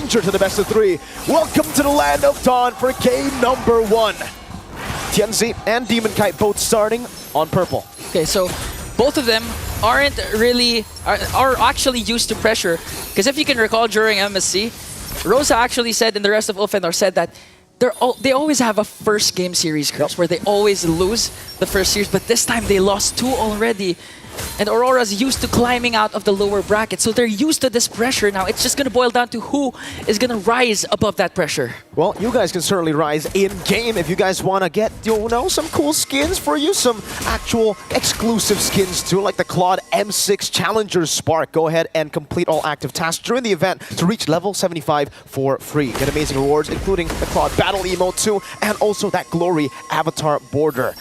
challenger to the best of 3. Welcome to the Land of Dawn for game number 1. Tianzi and Demon Kite both starting on purple. Okay, so both of them aren't really are actually used to pressure, because if you can recall during MSC, Rosa actually said, and the rest of Ulfhednar said that they always have a first game series curse where they always lose the first series, but this time they lost 2 already. And Aurora's used to climbing out of the lower bracket, so they're used to this pressure now. It's just going to boil down to who is going to rise above that pressure. Well, you guys can certainly rise in-game if you guys want to get, you know, some cool skins for you, some actual exclusive skins too, like the Claude M6 Challenger Spark. Go ahead and complete all active tasks during the event to reach level 75 for free. Get amazing rewards, including the Claude Battle Emote too, and also that Glory Avatar Border.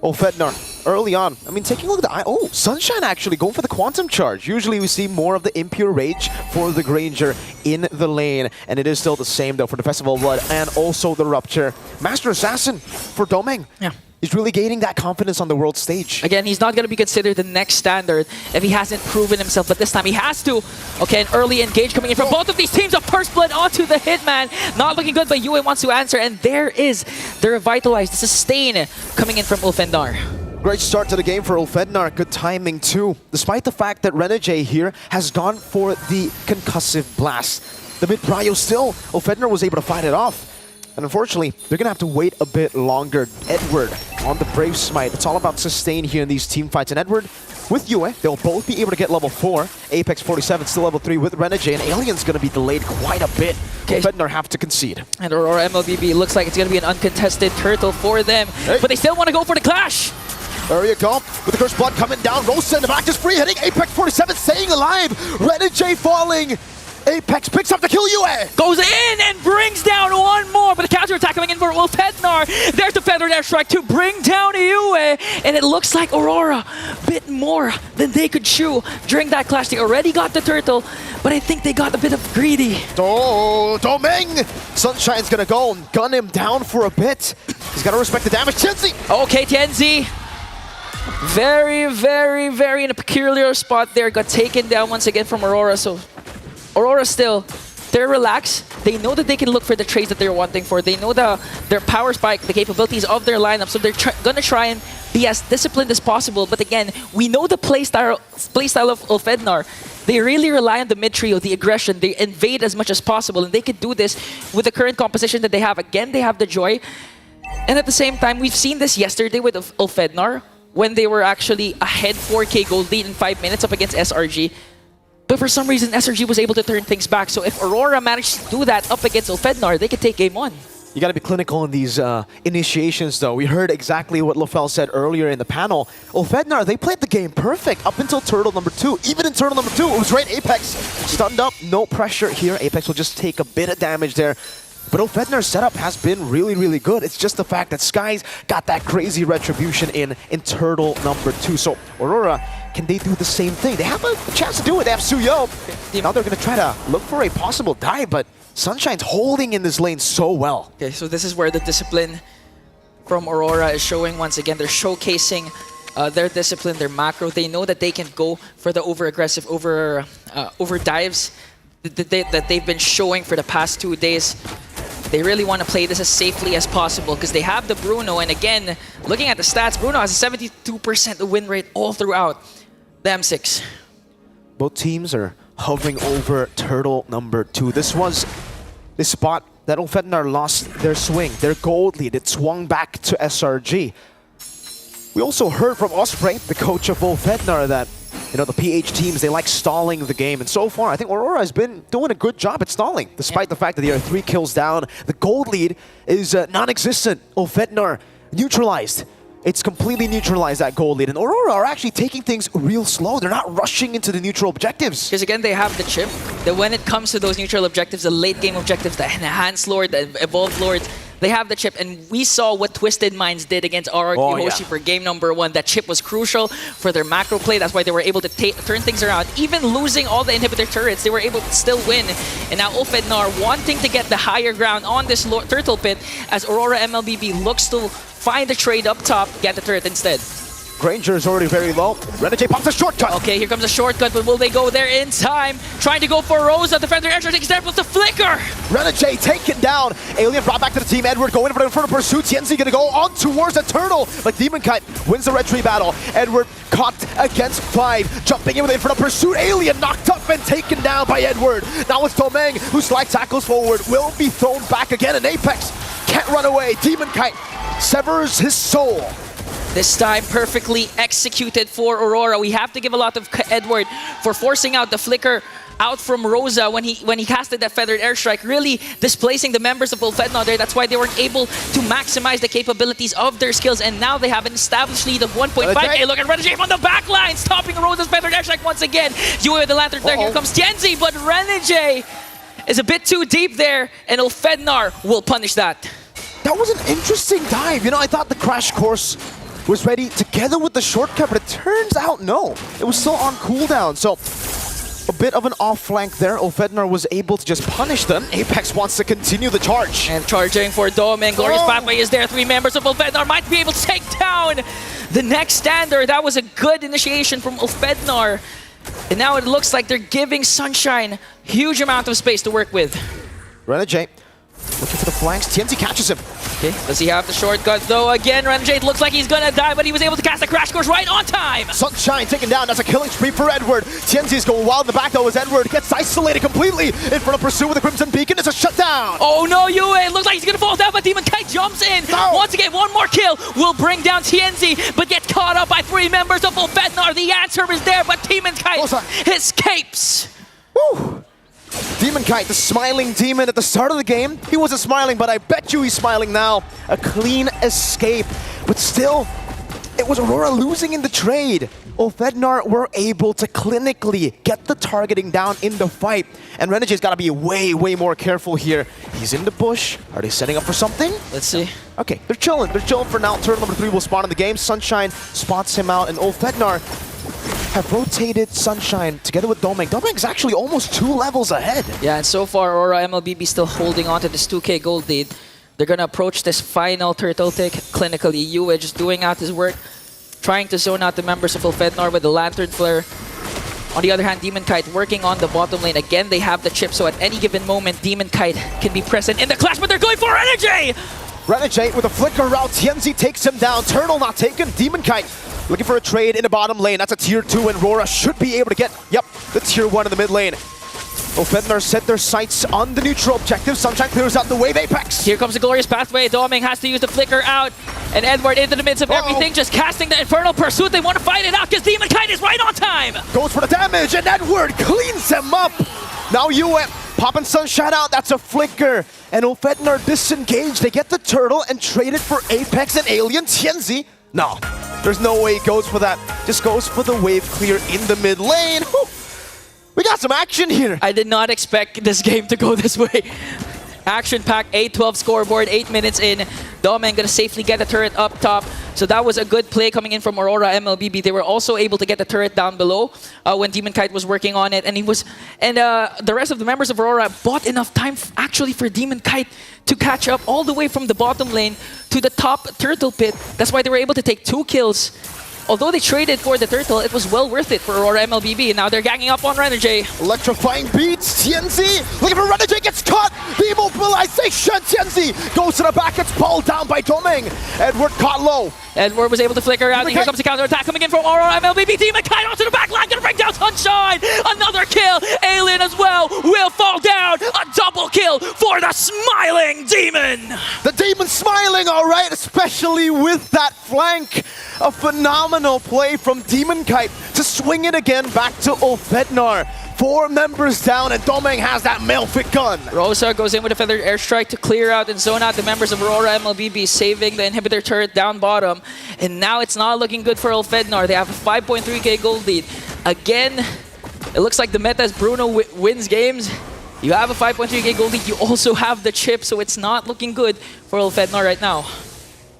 Ulfhednar, early on, I mean, taking a look at the... Oh, Sunshine actually going for the Quantum Charge. Usually we see more of the Impure Rage for the Granger in the lane. And it is still the same, though, for the Festival of Blood and also the Rupture. Master Assassin for Domeng. Yeah. He's really gaining that confidence on the world stage. Again, he's not going to be considered the next standard if he hasn't proven himself, but this time he has to. Okay, an early engage coming in from both of these teams of First Blood onto the Hitman. Not looking good, but Yue wants to answer, and there is the Revitalize, the Sustain coming in from Ulfhednar. Great start to the game for Ulfhednar. Good timing, too. Despite the fact that Renegade here has gone for the Concussive Blast. The mid-prio still, Ulfhednar was able to fight it off. And unfortunately, they're going to have to wait a bit longer. Edward on the Brave Smite. It's all about sustain here in these team fights. And Edward with Yue, they'll both be able to get level 4. Apex 47 still level 3 with Renegade. And Alien's going to be delayed quite a bit. Okay. Ulfhednar have to concede. And Aurora Mlbb looks like it's going to be an uncontested turtle for them. Hey. But they still want to go for the clash. There you go. With the Cursed Blood coming down. Rosa in the back is free, hitting Apex 47, staying alive. Renegade falling. Apex picks up the kill, Yue! Goes in and brings down one more, but the counterattack coming in for Ulfhednar. There's the Feathered Airstrike to bring down Yue, and it looks like Aurora bit more than they could chew during that clash. They already got the turtle, but I think they got a bit of greedy. Oh, Domeng! Sunshine's gonna go and gun him down for a bit. He's gotta respect the damage. Tianzi! Okay, Tianzi. Very, very, very in a peculiar spot there. Got taken down once again from Aurora, so Aurora still, they're relaxed. They know that they can look for the trades that they're wanting for. They know their power spike, the capabilities of their lineup, so they're gonna try and be as disciplined as possible. But again, we know the playstyle of Ulfhednar. They really rely on the mid-trio, the aggression. They invade as much as possible, and they can do this with the current composition that they have. Again, they have the Joy. And at the same time, we've seen this yesterday with Ulfhednar, when they were actually ahead 4K gold lead in 5 minutes up against SRG. But for some reason, SRG was able to turn things back. So if Aurora managed to do that up against Ulfhednar, they could take game 1. You got to be clinical in these initiations, though. We heard exactly what Lofel said earlier in the panel. Ulfhednar, they played the game perfect up until turtle number 2. Even in turtle number 2, it was right. Apex stunned up, no pressure here. Apex will just take a bit of damage there. But Ulfhednar's setup has been really, really good. It's just the fact that Sky's got that crazy retribution in turtle number 2. So Aurora, can they do the same thing? They have a chance to do it. They have Suyo. Okay. Now they're going to try to look for a possible dive, but Sunshine's holding in this lane so well. Okay, so this is where the discipline from Aurora is showing once again. They're showcasing their discipline, their macro. They know that they can go for the over-aggressive, over dives that they've been showing for the past 2 days. They really want to play this as safely as possible because they have the Bruno. And again, looking at the stats, Bruno has a 72% win rate all throughout the M6. Both teams are hovering over turtle number 2. This was the spot that Ulfhednar lost their swing, their gold lead. It swung back to SRG. We also heard from Osprey, the coach of Ulfhednar, that the PH teams, they like stalling the game. And so far, I think Aurora has been doing a good job at stalling, despite the fact that they are 3 kills down. The gold lead is non-existent. Ulfhednar neutralized. It's completely neutralized, that gold lead. And Aurora are actually taking things real slow. They're not rushing into the neutral objectives. Because again, they have the chip. That when it comes to those neutral objectives, the late game objectives, the Enhanced Lord, the Evolved Lords, they have the chip. And we saw what Twisted Minds did against RRQ Hoshi for game number 1. That chip was crucial for their macro play. That's why they were able to turn things around. Even losing all the inhibitor turrets, they were able to still win. And now Ulfhednar wanting to get the higher ground on this turtle pit as Aurora Mlbb looks to find the trade up top, get the turret instead. Granger is already very low. Renegade pops a shortcut. Okay, here comes a shortcut, but will they go there in time? Trying to go for Rosa. Defender Extra takes there, plus the flicker. Renegade taken down. Alien brought back to the team. Edward going for the Inferno Pursuit. Tienzi gonna go on towards the turtle. But Demon Kite wins the red tree battle. Edward caught against 5. Jumping in with the Inferno Pursuit. Alien knocked up and taken down by Edward. Now it's Domeng who slide tackles forward. Will be thrown back again. And Apex can't run away. Demon Kite severs his soul. This time perfectly executed for Aurora. We have to give a lot of Edward for forcing out the flicker out from Rosa when he casted that feathered airstrike, really displacing the members of Ulfhednar there. That's why they weren't able to maximize the capabilities of their skills, and now they have an established lead of 1.5. Hey, look at Renegade on the back line, stopping Rosa's feathered airstrike once again. Yue with the lantern there. Here comes Tienzi, but Renegade is a bit too deep there, and Ulfhednar will punish that. That was an interesting dive. You know, I thought the crash course was ready together with the shortcut, but it turns out no. It was still on cooldown, so a bit of an off flank there. Ulfhednar was able to just punish them. Apex wants to continue the charge. And charging for Domeng. Glorious pathway is there. 3 members of Ulfhednar might be able to take down the next standard. That was a good initiation from Ulfhednar. And now it looks like they're giving Sunshine huge amount of space to work with. Renegade looking for the flanks. Tienzi catches him. Okay, does he have the shortcut though? Again, Renegade looks like he's gonna die, but he was able to cast a crash course right on time. Sunshine taken down. That's a killing spree for Edward. Tienzi's going wild in the back though as Edward gets isolated completely. In front of Pursuit with the Crimson Beacon. It's a shutdown. Oh no, Yue! It looks like he's gonna fall down, but Demon Kite jumps in. No. Once again, one more kill will bring down Tienzi, but gets caught up by 3 members of Ulfhednar. The answer is there, but Demon Kite escapes. Woo! Demon Kite, the smiling demon at the start of the game. He wasn't smiling, but I bet you he's smiling now. A clean escape. But still, it was Aurora losing in the trade. Ulfhednar were able to clinically get the targeting down in the fight. And Renegade's got to be way, way more careful here. He's in the bush. Are they setting up for something? Let's see. Okay, they're chilling. They're chilling for now. Turtle number 3 will spawn in the game. Sunshine spots him out, and Ulfhednar have rotated Sunshine together with Domeng. Domeng's actually almost 2 levels ahead. Yeah, and so far, Aurora Mlbb still holding on to this 2K gold lead. They're gonna approach this final turtle tick clinically. Yue just doing out his work, trying to zone out the members of Ulfhednar with the lantern flare. On the other hand, Demon Kite working on the bottom lane. Again, they have the chip, so at any given moment, Demon Kite can be present in the clash, but they're going for Renegade! Renegade with a flicker route. Tienzi takes him down. Turtle not taken. Demon Kite looking for a trade in the bottom lane. That's a tier 2, and Aurora should be able to get, the tier 1 in the mid lane. Ulfhednar set their sights on the neutral objective. Sunshine clears out the wave. Apex. Here comes the glorious pathway. Domeng has to use the flicker out. And Edward into the midst of everything, just casting the Infernal Pursuit. They want to fight it out because Demon Kite is right on time. Goes for the damage, and Edward cleans him up. Now Yue popping Sunshine out. That's a flicker. And Ulfhednar disengaged. They get the turtle and trade it for Apex and Alien. Tienzi. No, there's no way he goes for that. Just goes for the wave clear in the mid lane. Whew. We got some action here. I did not expect this game to go this way. Action-packed, 8-12 scoreboard, 8 minutes in. Domeng gonna safely get the turret up top. So that was a good play coming in from Aurora Mlbb. They were also able to get the turret down below when Demon Kite was working on it. And the rest of the members of Aurora bought enough time actually for Demon Kite to catch up all the way from the bottom lane to the top turtle pit. That's why they were able to take 2 kills. Although they traded for the turtle, it was well worth it for Aurora Mlbb. And now they're ganging up on Renegade. Electrifying beats. Tienzi looking for Renegade. Gets caught. The immobilization. Tienzi goes to the back. Gets pulled down by Domeng. Edward caught low. Edward was able to flicker out. And here comes the counter attack coming in from Aurora Mlbb. Demon Kite onto the back line. Gonna bring down Sunshine. Another kill. Alien as well will fall down. A double kill for the smiling demon. The demon smiling, all right, especially with that flank. A phenomenal play from Demon Kite to swing it again back to Ulfhednar. 4 members down, and Domeng has that Mlbb gun. Rosa goes in with a feathered airstrike to clear out and zone out the members of Aurora Mlbb, saving the inhibitor turret down bottom. And now it's not looking good for Ulfhednar. They have a 5.3k gold lead. Again, it looks like the meta as Bruno wins games. You have a 5.3k gold lead. You also have the chip, so it's not looking good for Ulfhednar right now.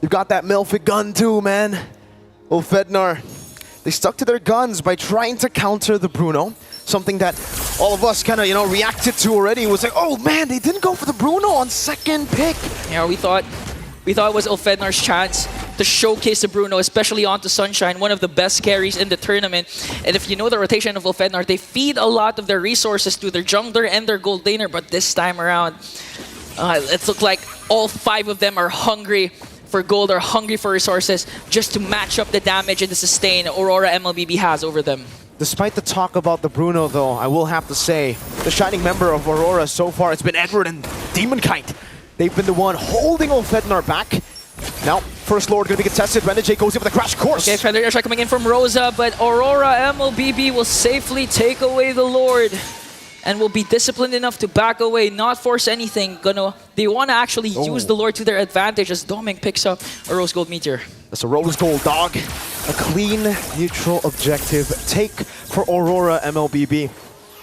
You got that Mlbb gun too, man. Ulfhednar, they stuck to their guns by trying to counter the Bruno. Something that all of us kind of, reacted to already. Was like, oh man, they didn't go for the Bruno on second pick. Yeah, we thought it was Ulfhednar's chance to showcase the Bruno, especially onto Sunshine, one of the best carries in the tournament. And if you know the rotation of Ulfhednar, they feed a lot of their resources to their jungler and their gold laner, but this time around, it looks like all 5 of them are hungry for gold, are hungry for resources, just to match up the damage and the sustain Aurora Mlbb has over them. Despite the talk about the Bruno, though, I will have to say, the shining member of Aurora so far, it's been Edward and Demonkite. They've been the one holding Ulfhednar back. Now, First Lord going to be contested. Renegade goes in with a crash course. Okay, Feather Airstrike coming in from Rosa, but Aurora Mlbb will safely take away the Lord and will be disciplined enough to back away, not force anything. They want to actually use the Lord to their advantage as Doming picks up a Rose Gold Meteor. That's a Rose Gold, dog. A clean, neutral objective take for Aurora Mlbb.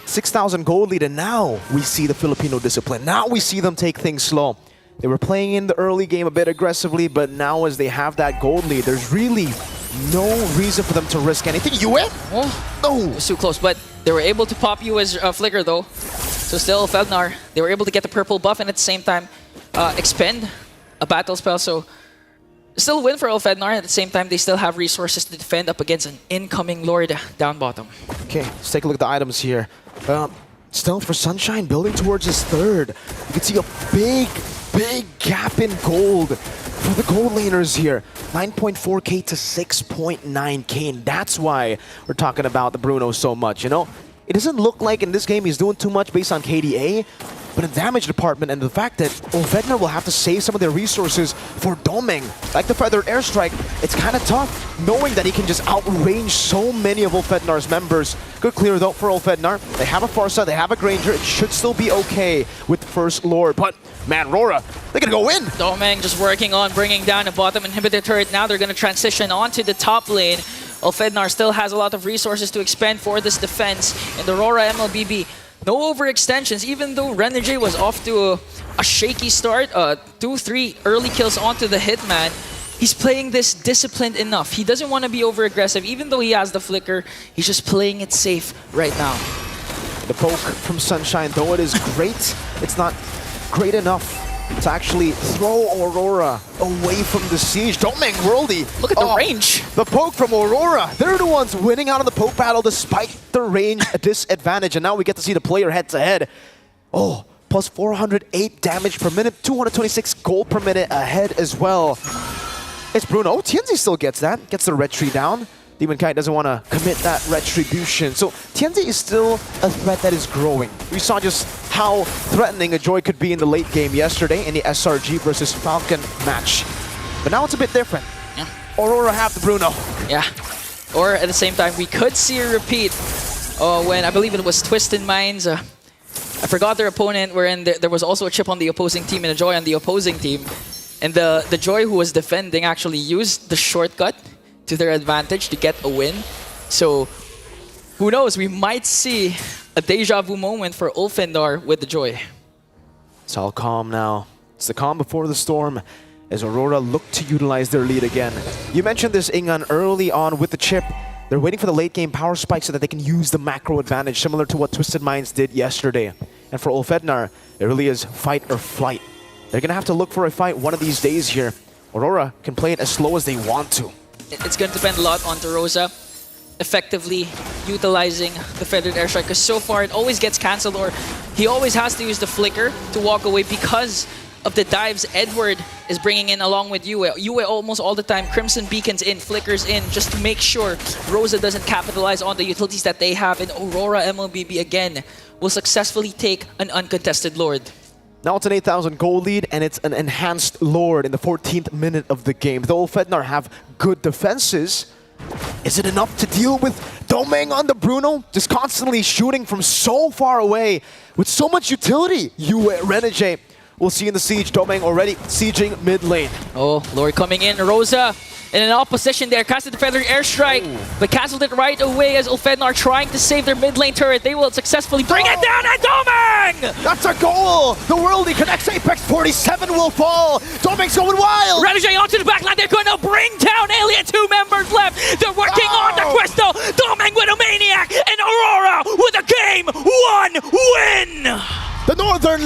6,000 gold lead, and now we see the Filipino discipline. Now we see them take things slow. They were playing in the early game a bit aggressively, but now as they have that gold lead, there's really no reason for them to risk anything. Yue? Oh, No! it's too close, but they were able to pop Yue's Flicker though. So still, Ulfhednar, they were able to get the purple buff and at the same time expend a battle spell. So still a win for Ulfhednar. At the same time, they still have resources to defend up against an incoming Lord down bottom. Okay, let's take a look at the items here. Still for Sunshine, building towards his third. You can see a big gap in gold for the gold laners here. 9.4k to 6.9k, and that's why we're talking about the Bruno so much, you know? It doesn't look like in this game he's doing too much based on KDA, but in damage department and the fact that Ulfhednar will have to save some of their resources for Doming. Like the Feathered Airstrike, it's kind of tough knowing that he can just outrange so many of Ulfhednar's members. Good clear though for Ulfhednar. They have a Farsa, they have a Granger. It should still be okay with First Lord, but man, Aurora, they're gonna go in. Doming just working on bringing down a bottom inhibitor turret. Now they're gonna transition onto the top lane. Ulfhednar still has a lot of resources to expend for this defense. And Aurora Mlbb, no overextensions, even though Renegade was off to a shaky start. 2-3 early kills onto the Hitman. He's playing this disciplined enough. He doesn't want to be over-aggressive, even though he has the Flicker. He's just playing it safe right now. The poke from Sunshine, though it is great, it's not great enough to actually throw Aurora away from the siege. Doming Worldy. Look at the range. The poke from Aurora. They're the ones winning out of the poke battle despite the range disadvantage. And now we get to see the player head-to-head. Oh, plus 408 damage per minute, 226 gold per minute ahead as well. It's Bruno. Oh, Tianzi still gets that. Gets the red tree down. Demonkite doesn't want to commit that retribution. So Tianzi is still a threat that is growing. We saw just how threatening a Joy could be in the late game yesterday in the SRG versus Falcon match. But now it's a bit different. Yeah. Aurora have the Bruno. Yeah. Or at the same time, we could see a repeat when I believe it was Twisted Minds. I forgot their opponent, wherein there was also a chip on the opposing team and a Joy on the opposing team. And the Joy who was defending actually used the shortcut to their advantage to get a win. So who knows, we might see a deja vu moment for Ulfhednar with the Joy. It's all calm now. It's the calm before the storm as Aurora look to utilize their lead again. You mentioned this, Ingan, early on with the chip. They're waiting for the late game power spike so that they can use the macro advantage, similar to what Twisted Minds did yesterday. And for Ulfhednar, it really is fight or flight. They're gonna have to look for a fight one of these days here. Aurora can play it as slow as they want to. It's going to depend a lot on Rosa effectively utilizing the Feathered Airstrike, because so far it always gets cancelled, or he always has to use the Flicker to walk away because of the dives Edward is bringing in along with Yue. Yue almost all the time, Crimson Beacons in, Flickers in, just to make sure Rosa doesn't capitalize on the utilities that they have, and Aurora Mlbb again will successfully take an uncontested Lord. Now it's an 8,000 gold lead, and it's an enhanced Lord in the 14th minute of the game. The Ulfhednar have good defenses. Is it enough to deal with Doming on the Bruno? Just constantly shooting from so far away with so much utility. Renegade. We'll see in the siege. Doming already sieging mid lane. Oh, Lord coming in. Rosa in an opposition there. Casted the Feathered Airstrike, but cancelled it right away as Ulfhednar trying to save their mid lane turret. They will successfully bring it down, and Doming! That's a goal! The Worldy connects Apex, 47 will fall! Doming's going wild! Renegade onto the backline, they're going to bring down Alien, 2 members left! They're working on the Crystal! Doming with a Maniac, and Aurora with a game 1 win! The Northern